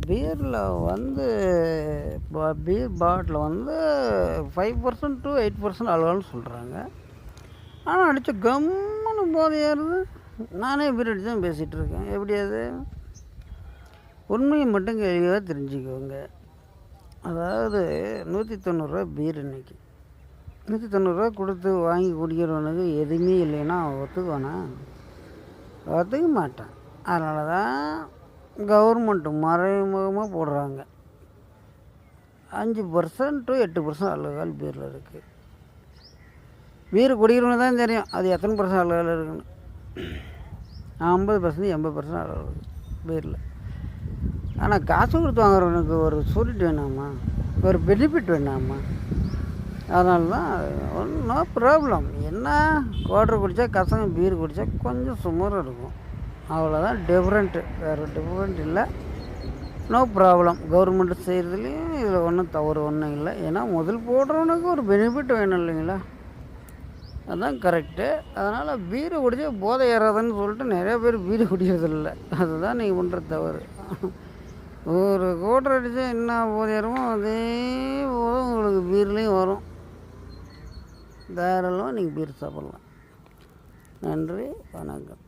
பீரில் வந்து beer bottle வந்து 5% to 8% அளவுன்னு சொல்கிறாங்க. ஆனால் அடித்த கம்முன்னு போதையாருது. நானே பீர் அடித்து தான் பேசிகிட்டு இருக்கேன். எப்படி அது? உண்மையை மட்டும் கேள்வியாக தெரிஞ்சுக்கோங்க. அதாவது 190 பீர் இன்றைக்கி 190 கொடுத்து வாங்கி குடிக்கிறவனுக்கு எதுவுமே இல்லைன்னா அவன் ஒத்துக்குவானா? ஒத்துக்க மாட்டான். அதனால தான் கவர்மெண்ட்டு மறைமுகமாக போடுறாங்க 5% to 8% ஆல்கஹால் பீரில் இருக்குது. பீர் குடிக்கிறவங்க தான் தெரியும் அது எத்தனை % ஆல்கஹால் இருக்குன்னு. 50% 80% ஆல்கஹால் இருக்குது பீரில். ஆனால் காசு கொடுத்து வாங்குறவனுக்கு ஒரு சூரிட் வேணாமா, ஒரு பெனிஃபிட் வேணாமா? அதனால தான் நோ ப்ராப்ளம். என்ன குவார்டர் குடித்தா கசங்க, பீர் குடித்தா கொஞ்சம் சுமாராக இருக்கும், அவ்வளோதான் டிஃப்ரெண்ட்டு. வேறு டிஃப்ரெண்ட் இல்லை. No problem. கவர்மெண்ட்டு செய்கிறதுலேயும் இதில் ஒன்றும் தவறு ஒன்றும் இல்லை. ஏன்னா முதல் போடுறவனுக்கு ஒரு பெனிஃபிட் வேணும் இல்லைங்களா? அதுதான் கரெக்டு. அதனால் பீரை குடித்தா போதை ஏறாதுன்னு சொல்லிட்டு நிறையா பேர் பீரை குடிக்கிறதில்ல. அதுதான் நீங்கள் பண்ணுற தவறு. ஒரு குவார்டர் அடித்தா என்ன போதை ஏறுமோ அதே போது உங்களுக்கு பீர்லேயும் வரும். தாராளமாக நீங்கள் பீர் சாப்பிட்லாம். நன்றி, வணக்கம்.